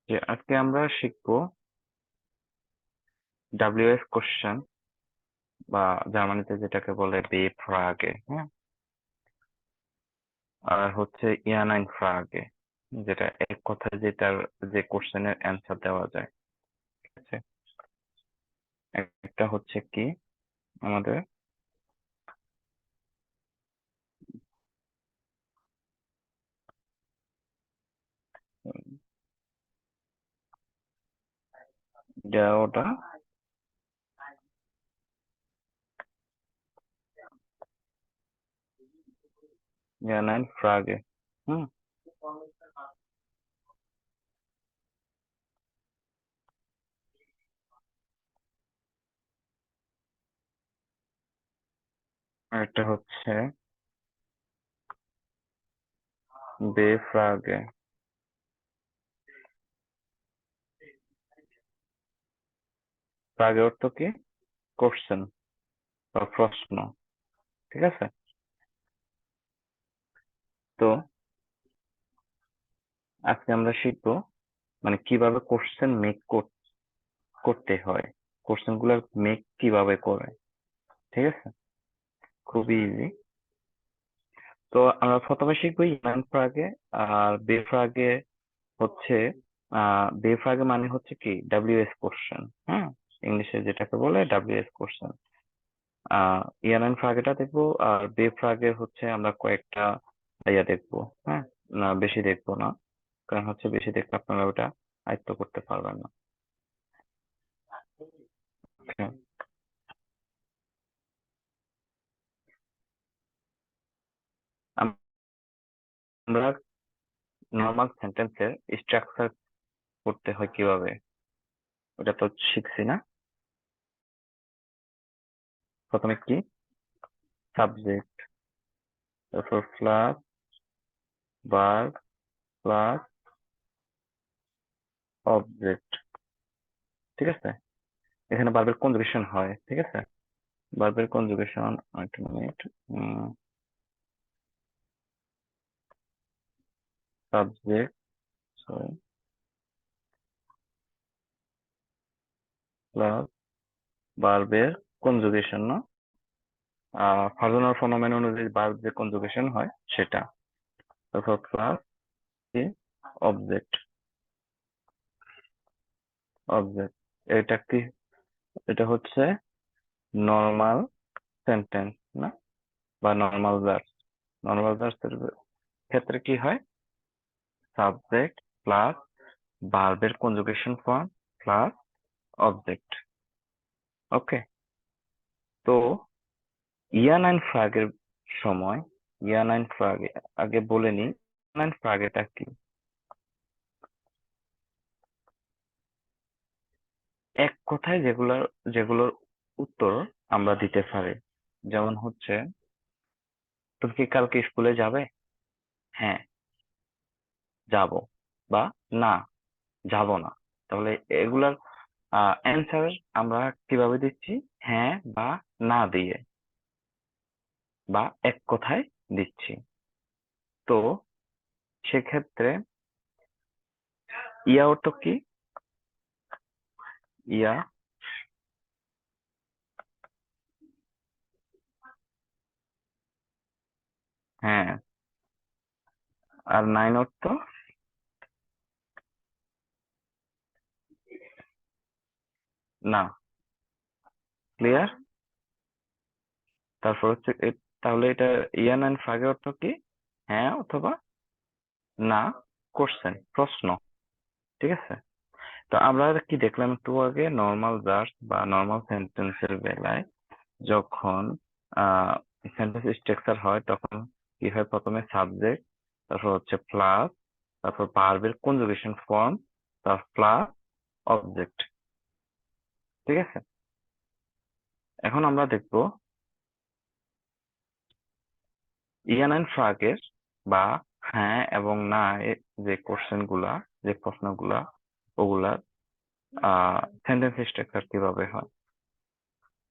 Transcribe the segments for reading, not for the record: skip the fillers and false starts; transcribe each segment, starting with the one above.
যে আজকে আমরা শিখবো ডাব্লিউএস কোশ্চেন বা জার্মানিতে যেটাকে বলে বি ফ্রাগে, হ্যাঁ, আর হচ্ছে ইয়ানাইন ফ্রাগে, যেটা এক কথায় যেটার যে কোশ্চেনের অ্যান্সার দেওয়া যায়। ঠিক আছে, একটা হচ্ছে কি আমাদের ওটা ইয়ানাইন ফ্রাগে। হুম, আর একটা হচ্ছে বে ফ্রাগে। ফ্রাগে অর্থ কি? কোশ্চেন বা প্রশ্ন। ঠিক আছে, তো আজকে আমরা শিখবো মানে কিভাবে কোশ্চেন মেক করতে হয়, কোশ্চেন গুলার মেক কিভাবে করে। ঠিক আছে, খুবই ইজি। তো আমরা প্রথমে শিখবো ইয়ান ফ্রাগে। আর বে ফ্রাগে হচ্ছে বে ফ্রাগে মানে হচ্ছে কি ডাব্লিউএস কোশ্চেন। হ্যাঁ, ইংলিশে যেটাকে বলে ডাব্লিউএস কোশ্চেন। ইয়ান ফ্রাগেটা দেখবো, আর বে ফ্রাগে হচ্ছে আমরা কয়েকটা ইয়া দেখবো। হ্যাঁ, না বেশি দেখবো না, কারণ হচ্ছে বেশি দেখলে আপনারা ওটা আয়ত্ত করতে পারবেন না। Okay? আমরা নর্মাল সেন্টেন্সের স্ট্রাকচার করতে হয় কিভাবে, ওটা তো শিখছি না। প্রথমে কি সাবজেক্ট, তারপর প্লাস ভার্ব প্লাস অবজেক্ট। ঠিক আছে, এখানে ভার্বের কনজুগেশন হয়। ঠিক আছে, ভার্বের কনজুগেশন, এক মিনিট, সাবজেক্ট, সরি, প্লাস ভার্বের কনজুগেশন না, ফার্জনাল ফনোমেন অনুযায়ী ভার্ব যে কনজুগেশন হয় সেটা, তারপর প্লাস কি অবজেক্ট। অবজেক্ট এটা কি? এটা হচ্ছে নর্মাল সেন্টেন্স না, বা নর্মাল ভার্ব। নর্মাল ভার্বের ক্ষেত্রে কি হয়? সাবজেক্ট প্লাস ভার্বের কনজুগেশন ফর্ম প্লাস অবজেক্ট। ওকে, তো ইয়ান অ্যান্ড ফ্রাগের সময়, ইয়ান অ্যান্ড ফ্রাগে আগে বলে নি, ইয়ান অ্যান্ড ফ্রাগেটা কি। এক কথায় যেগুলোর উত্তর আমরা দিতে পারি, যেমন হচ্ছে তুমি কি কালকে স্কুলে যাবে? হ্যাঁ যাব, বা না যাব না। তাহলে এগুলার অ্যান্সার আমরা কিভাবে দিচ্ছি? হ্যাঁ বা না দিয়ে, বা এক কথায় দিচ্ছি। তো সেক্ষেত্রে ইয়া অর্থ কি? ইয়া, হ্যাঁ, আর নাইন অর্থ না। ক্লিয়ার? তারপর হচ্ছে তাহলে এটা ইয়ান অ্যান্ড ফ্রাগের অর্থ কি? হ্যাঁ অথবা না, কোশ্চেন, প্রশ্ন। ঠিক আছে, তো আমরা কি দেখলাম একটু আগে, নর্মাল ভার্ব বা নর্মাল সেন্টেন্সের বেলায় যখন সেন্টেন্স স্ট্রাকচার হয় তখন কি হয়? প্রথমে সাবজেক্ট, তারপর হচ্ছে প্লাস, তারপর ভার্বের কনজুগেশন ফর্ম, তারপর প্লাস অবজেক্ট। ঠিক আছে, এখন আমরা দেখবো ইয়ান অ্যান্ড ফ্রাগের বা হ্যাঁ এবং না যে কোশ্চেন গুলা, যে প্রশ্নগুলা, ওগুলার সেন্টেন্স স্ট্রাকচার কিভাবে হয়।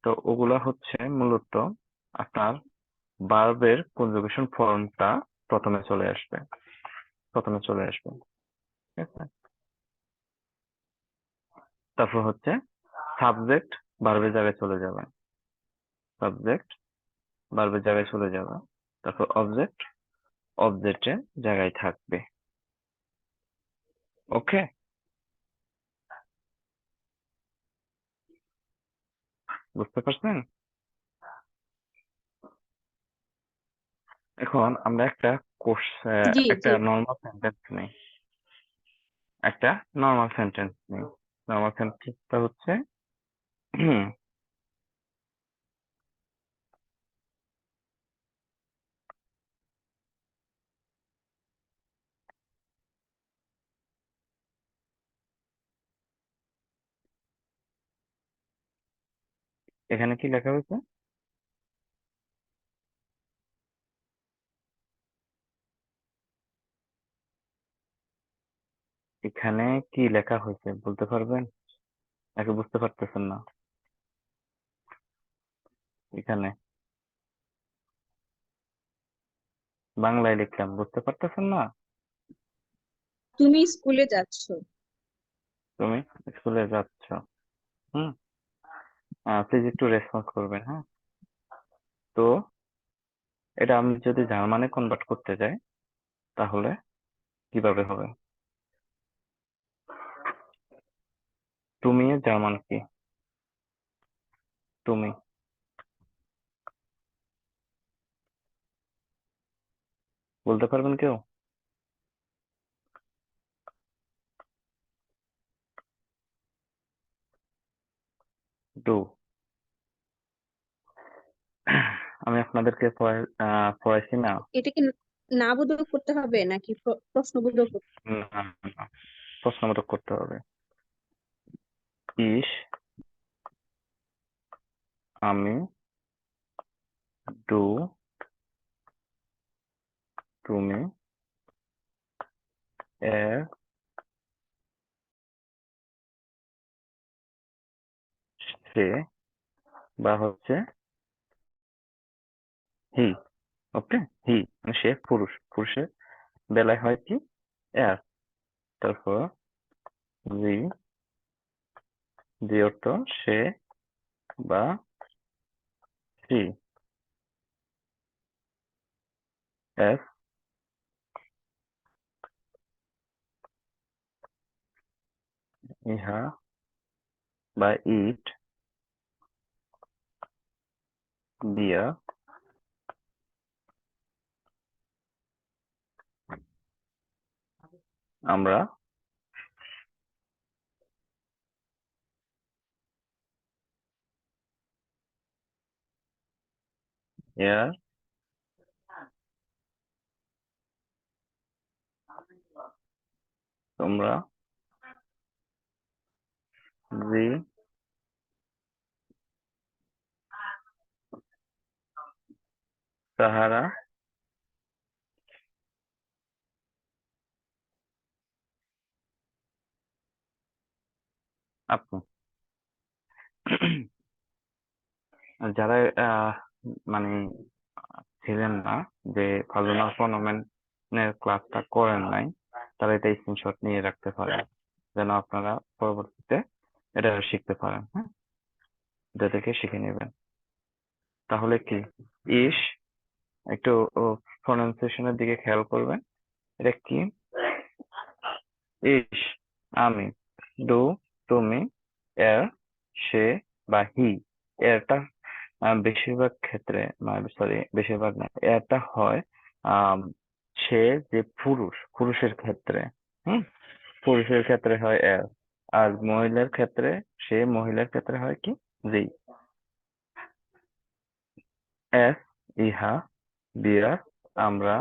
তো ওগুলা হচ্ছে মূলত আপনার ভার্বের কনজুগেশন ফর্মটা প্রথমে চলে আসবে। প্রথমে চলে আসবে। ঠিক আছে, তারপর হচ্ছে সাবজেক্ট ভার্বের জায়গায় চলে যাবে, সাবজেক্ট ভার্বের জায়গায় চলে যাবে, তারপর অবজেক্ট অবজেক্টের জায়গায় থাকবে। ওকে, বুঝতে পারছেন? এখন আমরা একটা কোর্স, জি একটা জি। নর্মাল সেন্টেন্স নেই, একটা নর্মাল সেন্টেন্স নেই। নর্মাল সেন্টেন্সটা হচ্ছে এখানে কি লেখা হয়েছে? এখানে কি লেখা হয়েছে বলতে পারবেন? নাকি বুঝতে পারতেছেন না? এখানে বাংলায় লিখলাম, বুঝতে পারতেছেন না? তুমি স্কুলে যাচ্ছ। তুমি স্কুলে যাচ্ছ। হুম, প্লিজ একটু রেসপন্স করবেন, হ্যাঁ? তো এটা আমি যদি জার্মানে কনভার্ট করতে যাই তাহলে কিভাবে হবে? তুমি এর জার্মান কি? তুমি বলতে পারবেন কেউ? ডু। আমি আপনাদেরকে পড়াইছি না? এটা কি না বোধক করতে হবে নাকি প্রশ্নবোধক করতে হবে? না, না, প্রশ্নবোধক করতে হবে। ইস, আমি, ডু, তুমি, এর, সে, বা হচ্ছে হি। ওকে, হি মানে সে পুরুষ, পুরুষের বেলায় হয় কি এর। তারপর জি, জি অর্থ সে বা সি। এস, ইহা বা ইট, দিয়া, আমরা, এর, তোমরা, জি, তাহারা, আপনি। যারা মানে ছিলেন না, যে ফাল্গুনার ফনোমেনের ক্লাসটা করেন নাই, তারা এটা স্ক্রিনশট নিয়ে রাখতে পারেন, যেন আপনারা পরবর্তীতে এটা শিখতে পারেন। হ্যাঁ, এটা থেকে শিখে নেবেন। তাহলে কি ইস, একটু প্রনাউন্সিয়েশনের দিকে খেয়াল করবেন। এটা কি? ইস, আমি, ডু, তুমি, এর, সে বা হি। এরটা বেশিরভাগ ক্ষেত্রে, সরি বেশিরভাগ না, এটা হয় আম, সে যে পুরুষ, পুরুষের ক্ষেত্রে, হুম, পুরুষের ক্ষেত্রে হয় এর। আর মহিলার ক্ষেত্রে, সে মহিলার ক্ষেত্রে হয় কি জি। এস, ইহা, দিয়া, আমরা,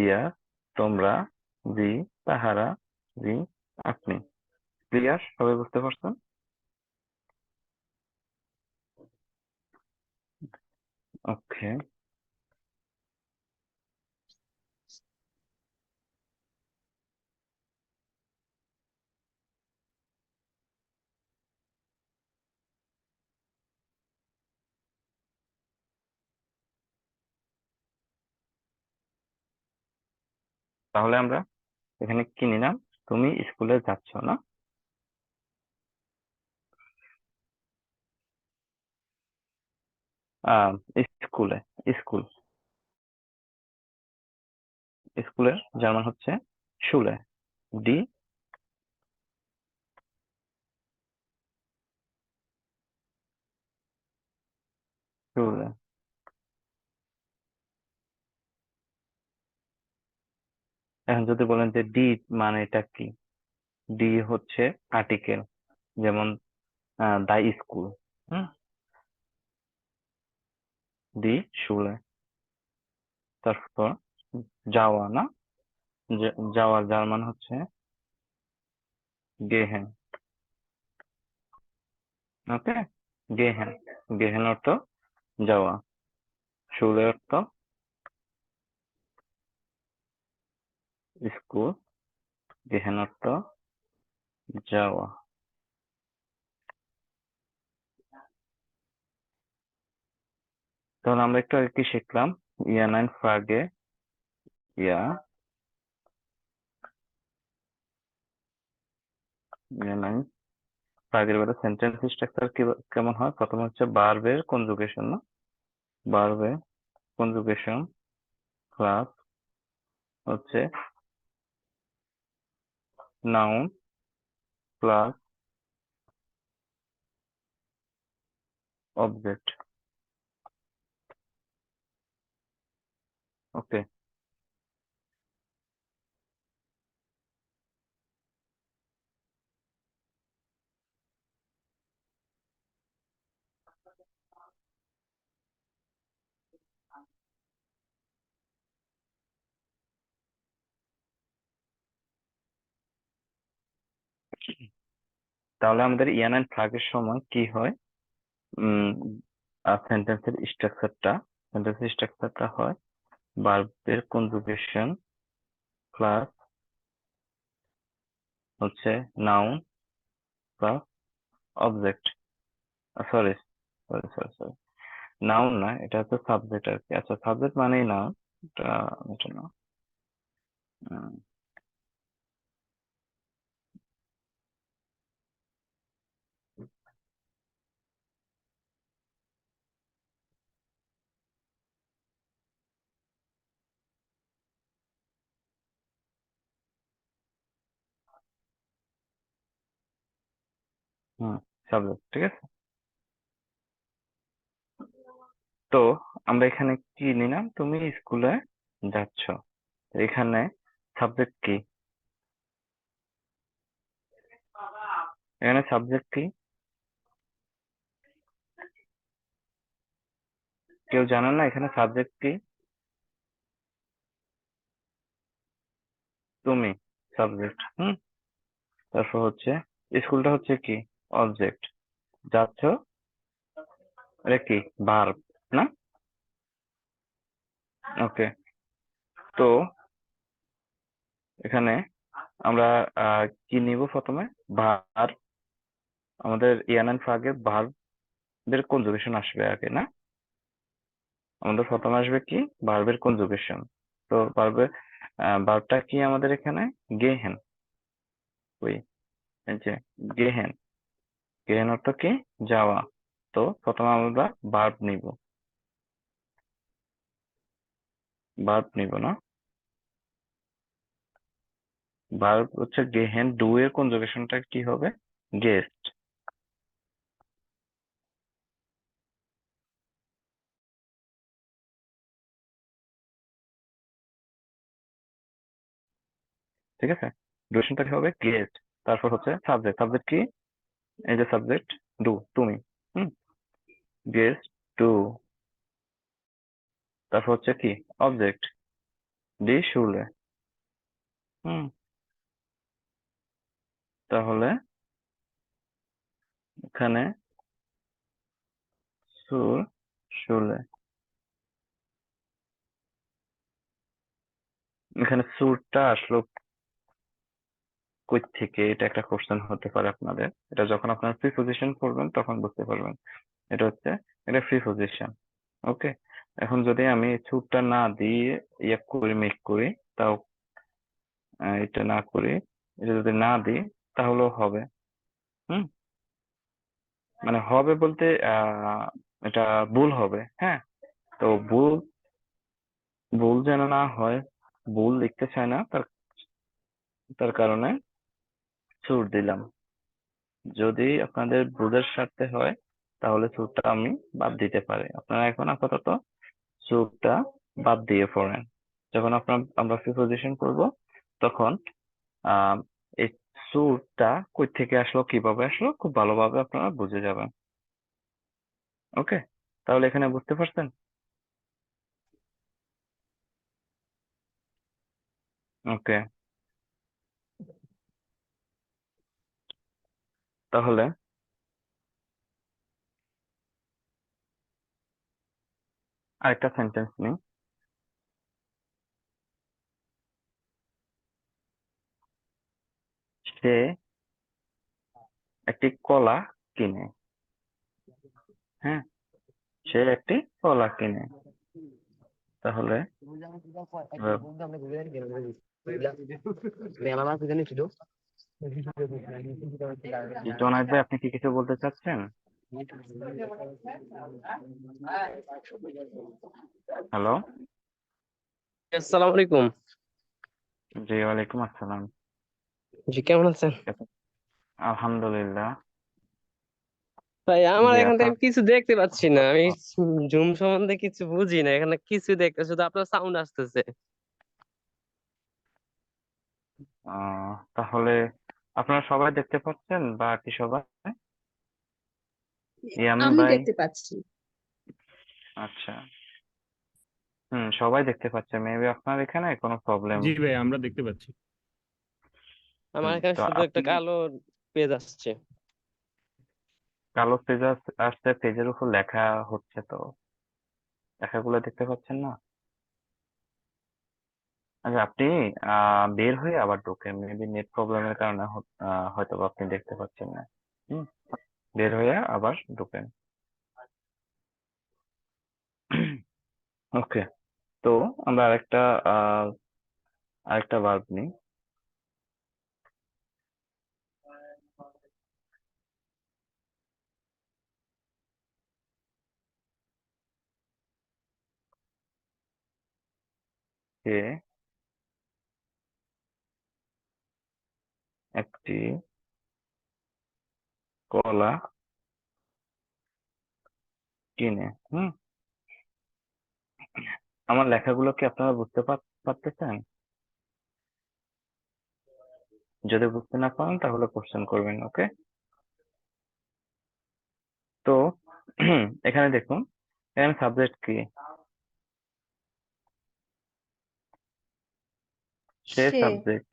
ইয়া, তোমরা, জি, তাহারা, জি, আপনি। ক্লিয়ার? সবাই বুঝতে পারছেন? ওকে, তাহলে আমরা এখানে কি নিলাম? তুমি স্কুলে যাচ্ছ না? স্কুলে, স্কুল, স্কুলের জার্মান হচ্ছে শুলে, ডি শুলে। এখন যদি বলেন যে ডি মানে এটা কি, ডি হচ্ছে আর্টিকেল, যেমন দা স্কুল, হুম, ডি শুলে। তারপর যাওয়া না, যাওয়ার জার্মান হচ্ছে গেহেন। ওকে, গেহেন, গেহেন অর্থ যাওয়া, শুলে অর্থ স্কুল, গেহেন অর্থ যাওয়া। তাহলে আমরা একটু আগে কি শিখলাম? ইয়া নাইন ফ্রাগে, ইয়া ইয়া নাইন ফ্রাগের বেলা সেন্টেন্স স্ট্রাকচার কেমন হয়? প্রথম হচ্ছে ভার্বের কনজুগেশন, না, ভার্বের কনজুগেশন প্লাস হচ্ছে নাউন প্লাস অবজেক্ট। ওকে, তাহলে আমাদের ইয়ান এন্ড ফ্রাগের সময় কি হয়? সেন্টেন্সের স্ট্রাকচারটা হয় ভার্বের কনজুগেশন প্লাস হচ্ছে noun plus object. Sorry sorry sorry sorry, noun না, এটা হচ্ছে সাবজেক্ট আর কি। আচ্ছা, সাবজেক্ট মানেই নাউন, এটা এটা না। উম, হুম, সাবজেক্ট, ঠিক আছে। তো আমরা এখানে কি নিলাম? তুমি স্কুলে যাচ্ছ, এখানে সাবজেক্ট কি? এখানে সাবজেক্ট কি? কেউ জানো না এখানে সাবজেক্ট কি? তুমি সাবজেক্ট, হুম। তারপর হচ্ছে স্কুলটা হচ্ছে কি? অবজেক্ট। যাচ্ছ, এটা কি? ভার্ব, না? ওকে, তো এখানে আমরা কি নিব প্রথমে? ভার্ব। আমাদের ইয়ান এন্ড ফ্রাগে ভার্বের কনজুগেশন আসবে আগে, না? আমাদের প্রথমে আসবে কি? ভার্বের কনজুগেশন। তো ভার্বটা কি আমাদের এখানে? গেহেন। ওই, এই যে গেহেন, গেহেন অর্থ কি? যাওয়া। তো প্রথমে আমরা ভার্ব নিব, না? ভার্ব হচ্ছে গেহেন, ডু এর কনজুগেশনটা কি হবে? গেস্ট। ঠিক আছে, ডুরেশনটা কি হবে? গেস্ট। তারপর হচ্ছে সাবজেক্ট, সাবজেক্ট কি? এই যে সাবজেক্ট, ডু, তুমি, হুম, গেস্ট ডু। তারপর হচ্ছে কি? অবজেক্ট, ডি শুলে, হুম। তাহলে এখানে সুর, শুলে, এখানে সুরটা আসলো কই থেকে? এটা একটা কোশ্চেন হতে পারে আপনাদের। এটা যখন আপনার প্রিপোজিশন পড়বেন তখন বুঝতে পারবেন। এটা হচ্ছে, এটা প্রিপোজিশন। ওকে, এখন যদি আমি সুরটা না দিয়ে ইয়ে করি, মেক করি, তাও এটা না করি, এটা যদি না দিই তাহলেও হবে, হুম। মানে হবে বলতে এটা ভুল হবে। হ্যাঁ, তো ভুল ভুল যেন না হয়, ভুল লিখতে চায় না, তার তার কারণে সুর দিলাম। যদি আপনাদের বোঝার স্বার্থে হয় তাহলে সুরটা আমি বাদ দিতে পারি। আপনারা এখন আপাতত সুরটা বাদ দিয়ে পড়েন। যখন আমরা প্রিপোজিশন করব তখন আহ এই সুরটা কই থেকে আসলো, কিভাবে আসলো, খুব ভালোভাবে আপনারা বুঝে যাবেন। ওকে, তাহলে এখানে বুঝতে পারছেন? ওকে, তাহলে আরেকটা সেন্টেন্স নিই। সে একটি কলা কিনে। হ্যাঁ, সে একটি কলা কিনে। তাহলে আহ, জনায়েত ভাই, আপনি কি কিছু বলতে চাচ্ছেন? হ্যালো। আসসালামু আলাইকুম। জি, ওয়ালাইকুম আসসালাম। জি, কেমন আছেন? আলহামদুলিল্লাহ। ভাই আমার জি, এখান থেকে আপনার আমি কিছু দেখতে পাচ্ছি না, আমি জুম সম্বন্ধে কিছু বুঝি না, এখানে কিছু দেখতে শুধু আপনার সাউন্ড আসতেছে। তাহলে আপনারা সবাই দেখতে পাচ্ছেন, বা কি সবাই? ইয়ামিন আমি ভাই? দেখতে পাচ্ছি। আচ্ছা, সবাই দেখতে পাচ্ছে। মেবি আপনার এখানে কোনো প্রবলেম। জি ভাই, আমরা দেখতে পাচ্ছি। আমার এখানে তো শুধু একটা আপনি কালো পেজ আসছে। কালো পেজ আসছে, পেজের উপর লেখা হচ্ছে, তো লেখাগুলো দেখতে পাচ্ছেন না? আচ্ছা, আপনি বের হয়ে আবার ঢোকেন, মেবি নেট প্রবলেমের কারণে হয়তো বা আপনি দেখতে পাচ্ছেন না। হুম, বের হয়ে আবার ঢোকেন। ওকে, তো আমরা আরেকটা ভার্ব নিই। সে একটি কলা কিনে। আমার লেখাগুলো কি আপনারা বুঝতে পারতেছেন? যদি বুঝতে না পারেন তাহলে কোশ্চেন করবেন। ওকে, তো এখানে দেখুন, এখানে সাবজেক্ট কি? সে সে সাবজেক্ট।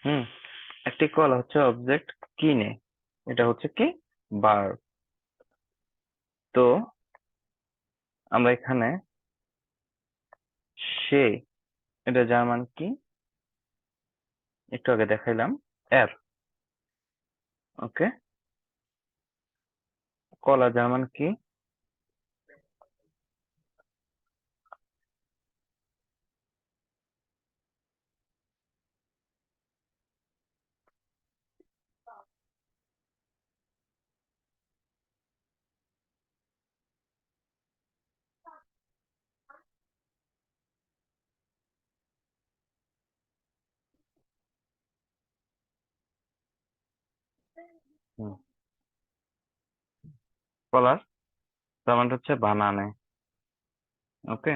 হুম, একটি কলা হচ্ছে অবজেক্ট, কিনে এটা হচ্ছে কি? ভার্ব। তো আমরা এখানে সে, এটা জার্মান কি? একটু আগে দেখাইলাম, এর। ওকে, কলা জার্মান কি? হুম, কলার জার্মান হচ্ছে বানানে। ওকে,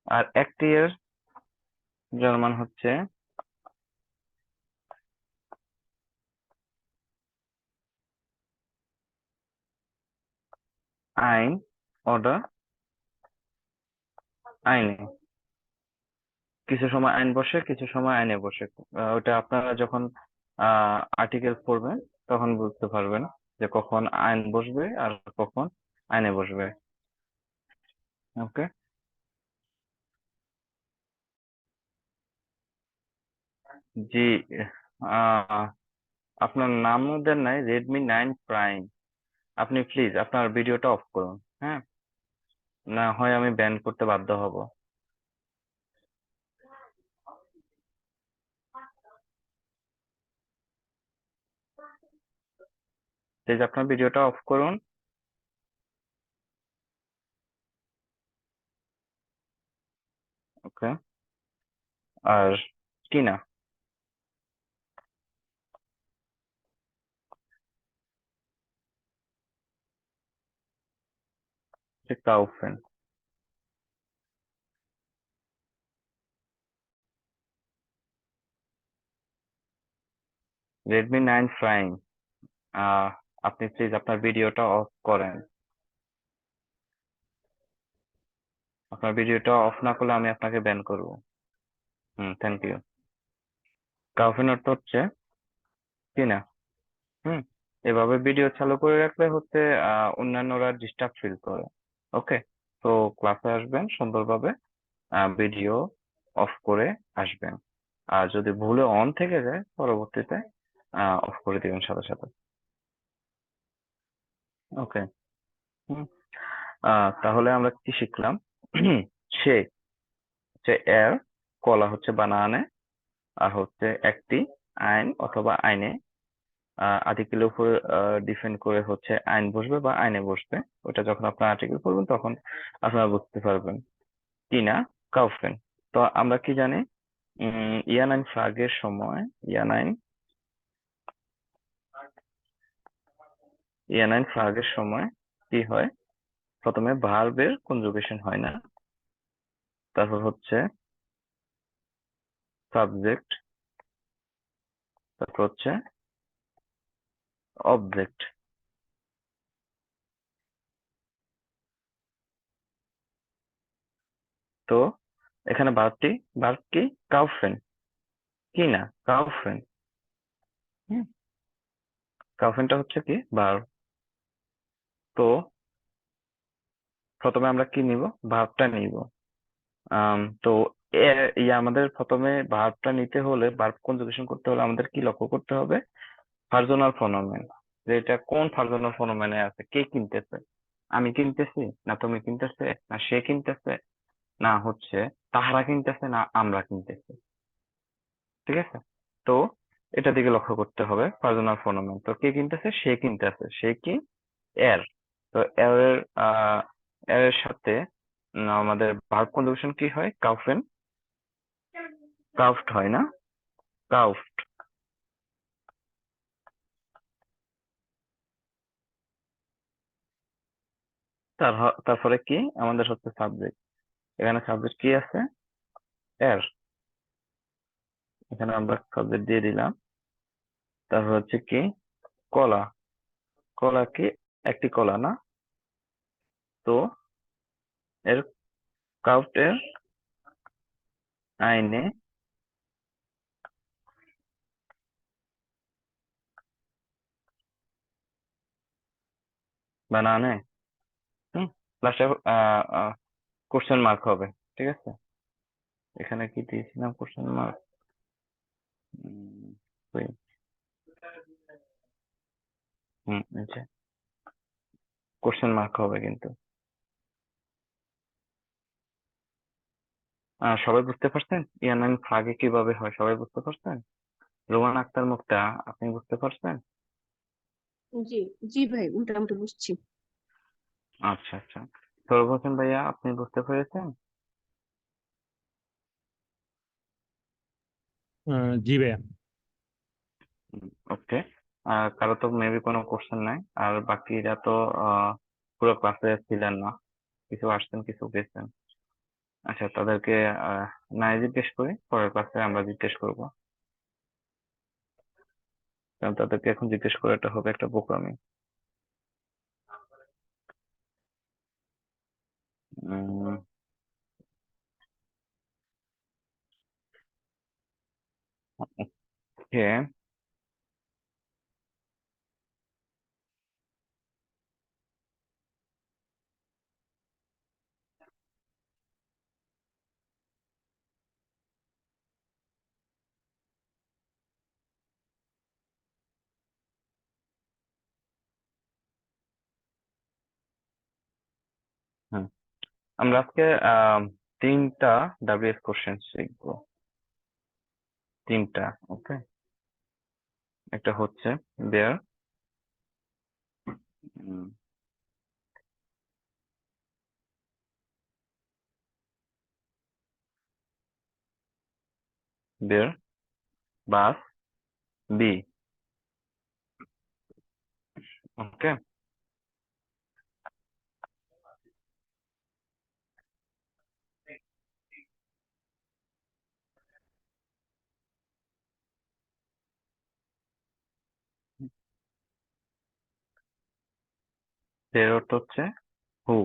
আর একটি এর জার্মান হচ্ছে আইন, অর্ডার, আইনে। কিছু সময় আইন বসে, কিছু সময় আইনে বসে। ওটা আপনারা যখন আর্টিকেল পড়বেন তখন বুঝতে পারবেন যে কখন আইন বসবে আর কখন আইনে বসবে। ওকে, জি। আহ আপনার নামও দেন নাই, Redmi 9 Prime। আপনি প্লিজ আপনার ভিডিওটা অফ করুন। হ্যাঁ, না হয় আমি ব্যান করতে বাধ্য হব। প্লিজ আপনার ভিডিওটা অফ করুন। ওকে, আর টিনা, কাউফেন, Redmi 9 Prime। আপনি প্লিজ আপনার ভিডিওটা অফ করেন। আপনার ভিডিওটা অফ না করলে আমি আপনাকে ব্যান করব। Thank you. কাউফেন অর্থ হচ্ছে টিনা। হুম এভাবে ভিডিও চালু করে রাখলে হচ্ছে অন্যান্যরা ডিস্টার্ব ফিল করে। ওকে, তো ক্লাসে আসবেন সুন্দরভাবে, ভিডিও অফ করে আসবেন। আর যদি ভুলে অন থেকে যায় পরবর্তীতে অফ করে দিবেন সাথে সাথে। ওকে। হুম তাহলে আমরা কি শিখলাম? সে হচ্ছে এর, কলা হচ্ছে বানানে, আর হচ্ছে একটি, আইন অথবা আইনে, আর্টিকেলের উপর ডিপেন্ড করে হচ্ছে আইন বসবে বা আইনে বসবে। ওটা যখন আপনার আর্টিকেল পড়বেন তখন আপনারা বুঝতে পারবেন। টিনা কাউফেন। তো আমরা কি জানি, ইয়ানাইন ফ্লাগের সময়, ইয়ানাইন ইয়ানাইন ফ্লাগের সময় কি হয়? প্রথমে ভার্বের কনজুগেশন হয় না, তারপর হচ্ছে সাবজেক্ট, তারপর হচ্ছে অবজেক্ট। তো এখানে ভার্ব কি? কাউফেন। কি না? কাউফেন। হুম কাউফেনটা হচ্ছে কি? ভার্ব। তো প্রথমে আমরা কি নিব? ভার্বটা নিব। তো আমাদের প্রথমে ভার্বটা নিতে হলে, ভার্ব কনজুগেশন করতে হলে আমাদের কি লক্ষ্য করতে হবে? পার্সোনাল ফনোমেন, যে এটা কোন পার্সোনাল ফনোমেনে আছে, কে কিনতেছে? আমি কিনতেছি, না তুমি কিনতেছে, না সে কিনতেছে, না হচ্ছে তাহারা কিনতেছে, না আমরা কিনতেছি। ঠিক আছে, তো এটা দিকে লক্ষ্য করতে হবে। পার্সোনাল ফনোমেন, তো কে কিনতেছে? সে কিনতেছে। সে কি? এর। তো এর এর সাথে আমাদের ভার্ব কনজুগেশন কি হয়? কাউফেন, কাউফড হয় না? কাউফড। তারপরে কি আমাদের হচ্ছে সাবজেক্ট। এখানে সাবজেক্ট কি আছে? এর। এখানে আমরা সাবজেক্ট দিয়ে দিলাম। তারপর হচ্ছে কি? কলা। কলা কি? একটি কলা না? তো এর কাউফড এর আইনে বানানে। লাস্টে কোশ্চেন মার্ক হবে। ঠিক আছে, এখানে কি দিয়েছিলাম কোশ্চেন মার্ক? কোশ্চেন মার্ক হবে কিন্তু। সবাই বুঝতে পারছেন ইয়ানান ফ্লাগে কিভাবে হয়? সবাই বুঝতে পারছেন? রোমান আক্তার মুক্তা, আপনি বুঝতে পারছেন? জি, জি ভাই, মোটামুটি বুঝছি। আচ্ছা আচ্ছা, সৌরভ হোসেন ভাইয়া, আপনি বুঝতে পেরেছেন? জি ভাইয়া। ওকে। কারো তো মেবি কোনো কোশ্চেন নাই, আর বাকিরা তো পুরো ক্লাসে ছিলেন না, কিছু আসছেন কিছু গেছেন। আচ্ছা, তাদেরকে নাই জিজ্ঞেস করি, পরের ক্লাসে আমরা জিজ্ঞেস করবো, কারণ তাদেরকে এখন জিজ্ঞেস করাটা হবে একটা বোকামি। ওকে। হুম আমরা আজকে তিনটা ডাব্লিউএস কোশ্চেন শিখবো। তিনটা। ওকে, একটা হচ্ছে দেয়ার, বের, বাস, বি। ওকে, বের অর্থ হচ্ছে হু,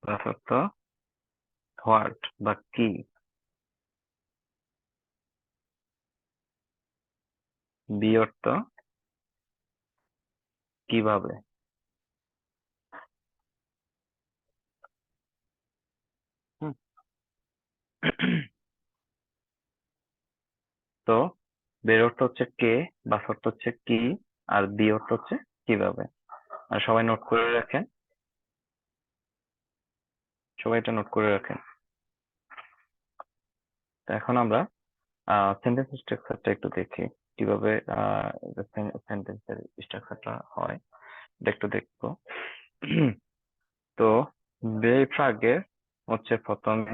বাস অর্থ হোয়াট বা কি, বি অর্থ কিভাবে। হুম। তো বের অর্থ হচ্ছে কে, বাস অর্থ হচ্ছে কি, আর বি অর্থ হচ্ছে কিভাবে। আর সবাই নোট করে রাখেন, সবাই এটা নোট করে রাখেন। তো এখন আমরা সেন্টেন্স স্ট্রাকচারটা একটু দেখি, কিভাবে সেন্টেন্সের স্ট্রাকচারটা হয় এটা একটু দেখবো। তো বেফ আগে হচ্ছে প্রথমে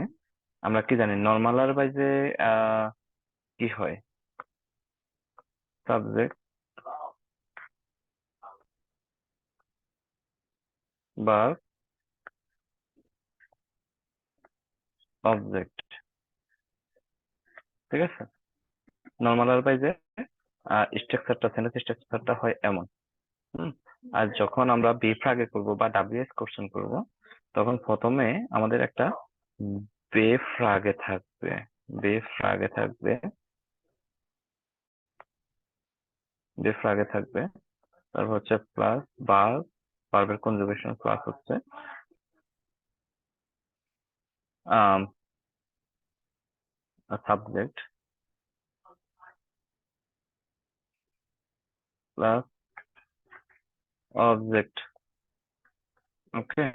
আমরা কি জানি, নর্মাল বাইজে কি হয়, সাবজেক্ট বা অবজেক্ট, ঠিক আছে। নর্মাল বাইজে স্ট্রাকচারটা, সেন্টেন্স স্ট্রাকচারটা হয় এমন। আর যখন আমরা বেফ আগে করব বা ডাব্লিউএস কোশ্চেন করব, তখন প্রথমে আমাদের একটা বেফ আগে থাকবে, বেফ আগে থাকবে, বেফ আগে থাকবে। তারপর হচ্ছে প্লাস ভার্ব, ভার্বের কনজুগেশন প্লাস হচ্ছে সাবজেক্ট প্লাস অবজেক্ট। ওকে,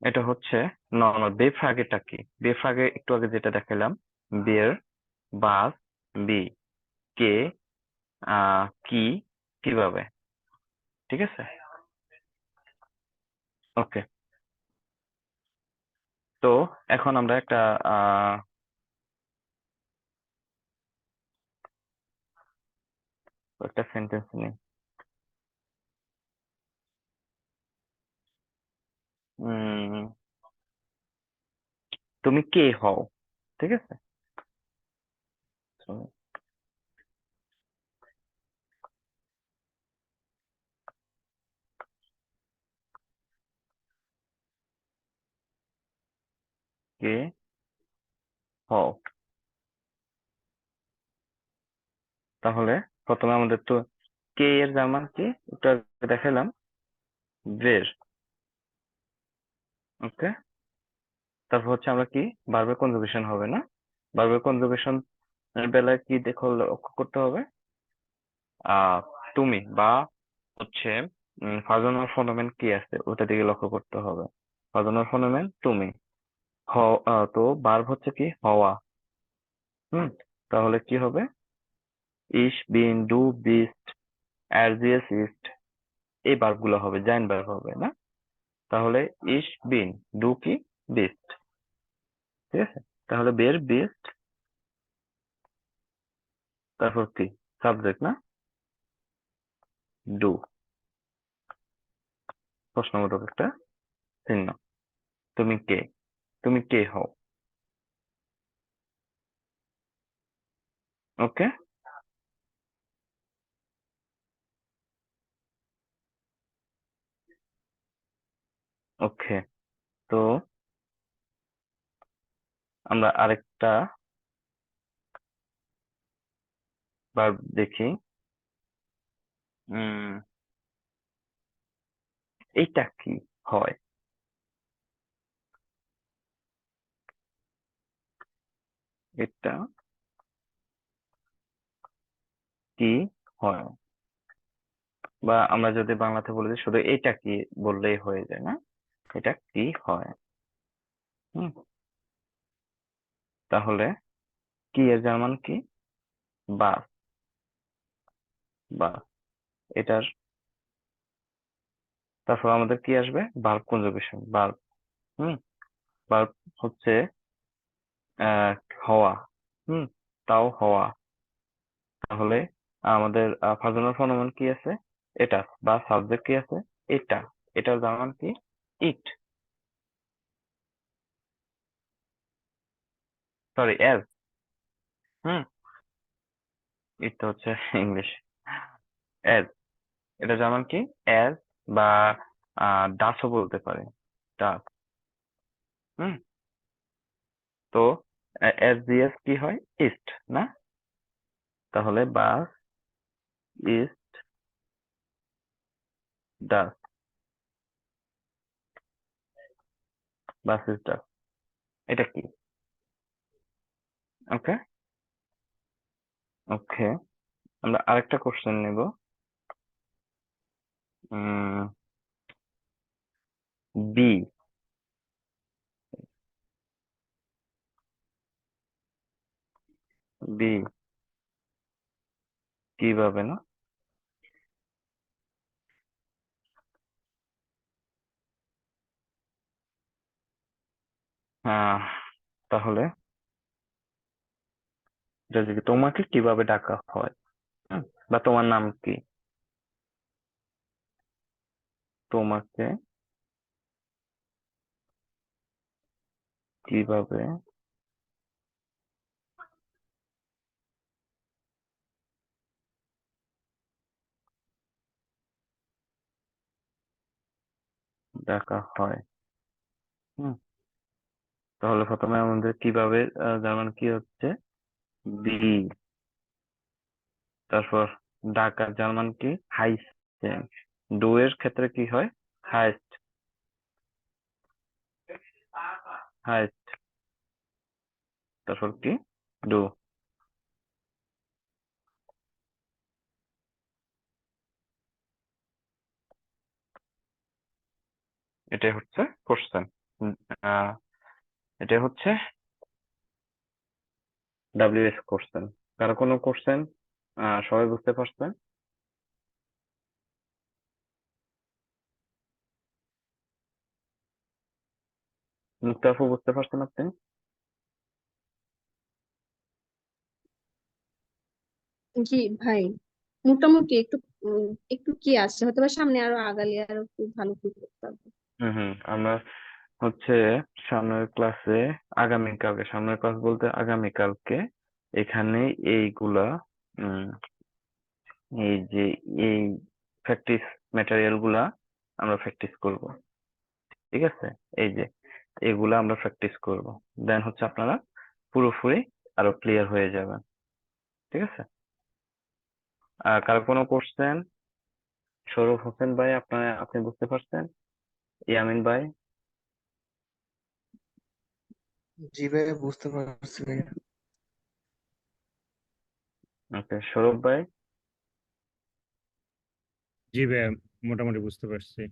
এটা হচ্ছে নর্মাল। বেফ আগেটা কি, বেফ আগে একটু আগে যেটা দেখালাম, বের, বাস, বি, কে, কি, কিভাবে, ঠিক আছে। ওকে, তো এখন আমরা একটা একটা সেন্টেন্স নিই। তুমি কে হও, ঠিক আছে। তুমি কে হও, তাহলে প্রথমে আমাদের তো কে এর জার্মান কি একটু আগে দেখালাম, ভের। ওকে, তারপর হচ্ছে আমরা কি ভার্বের কনজুগেশন হবে না, ভার্বের কনজুগেশন এর বেলায় কি দেখো, লক্ষ্য করতে হবে তুমি বা হচ্ছে ফার্স্ট ফনোমেন কি আছে ওটা দিকে লক্ষ্য করতে হবে। ফার্স্ট ফনোমেন তুমি, তো ভার্ব হচ্ছে কি হওয়া। তাহলে কি হবে, ইস, বিন, ডু, বিস্ট, er, sie, es ist, এই ভার্ব গুলো হবে, জাইন ভার্ব হবে না। তাহলে ইস, বিন, ডু কি, বিস্ট, ঠিক আছে। তাহলে বের, বিস্ট, তারপর কি সাবজেক্ট না, ডু, প্রশ্নবোধক একটা চিহ্ন। তুমি কে, তুমি কে হও। ওকে, ওকে, তো আমরা আরেকটা ভার্ব দেখি। উম এইটা কি হয়, এটা কি হয়, বা আমরা যদি বাংলাতে বলে দিই শুধু এটা কি বললেই হয়ে যায় না, এটা কি হয়। হুম, তাহলে কি এর জার্মান কি, বাস বাস এটার তারপর আমাদের কি আসবে ভার্ব কনজুগেশন ভার্ব ভার্ব হচ্ছে হওয়া হুম তাও হওয়া তাহলে আমাদের ফার্স্ট ফর্ম কি আছে এটা বা সাবজেক্ট কি আছে এটা এটার জার্মান কি ইট সরি এজ হুম ইট তো হচ্ছে ইংলিশ এজ এটা জার্মান কি এজ বা ডাসও বলতে পারে ডাস হুম তো এস দিএস কি হয় ইস্ট না তাহলে বাস ইস্ট ডাস বাস ইস্ট ডাস এটা কি ওকে ওকে আমরা আরেকটা কোশ্চেন নেব বি বি কিভাবে না আহ, তাহলে যদি তোমাকে কিভাবে ডাকা হয় বা তোমার নাম কি তোমাকে কিভাবে ডাকা হয় হুম তাহলে প্রথমে আমাদের কিভাবে জার্মান কি হচ্ছে বি তারপর ডাকার জার্মান কি হাইস্টেন ডু এর ক্ষেত্রে কি হয় হাইস্ট হাইস্ট তারপর কি ডু এটাই হচ্ছে কোশ্চেন এটা হচ্ছে ডাব্লিউএস কোশ্চেন কারো কোনো কোশ্চেন সবাই বুঝতে পারছেন মুক্তাফু বুঝতে পারছেন আপনি জি ভাই, মোটামুটি একটু একটু কি আসছে, হয়তো বা সামনে আরো আগালে আরো একটু ভালো কি করতে পারবো। আমরা হচ্ছে সামনের ক্লাসে আগামীকালকে সামনের ক্লাস বলতে আগামীকালকে এখানে এইগুলা উম, এই যে এই প্র্যাকটিস ম্যাটেরিয়াল গুলা আমরা প্র্যাকটিস করব ঠিক আছে এই যে এগুলা আমরা প্র্যাকটিস করব দেন হচ্ছে আপনারা পুরোপুরি আরো ক্লিয়ার হয়ে যাবেন ঠিক আছে কারো কোনো কোশ্চেন সৌরভ হোসেন ভাই আপনি বুঝতে পারছেন ইয়ামিন ভাই জি ভাই, বুঝতে পারছি ভাই। ওকে সৌরভ ভাই জি ভাইয়া, মোটামুটি বুঝতে পারছি।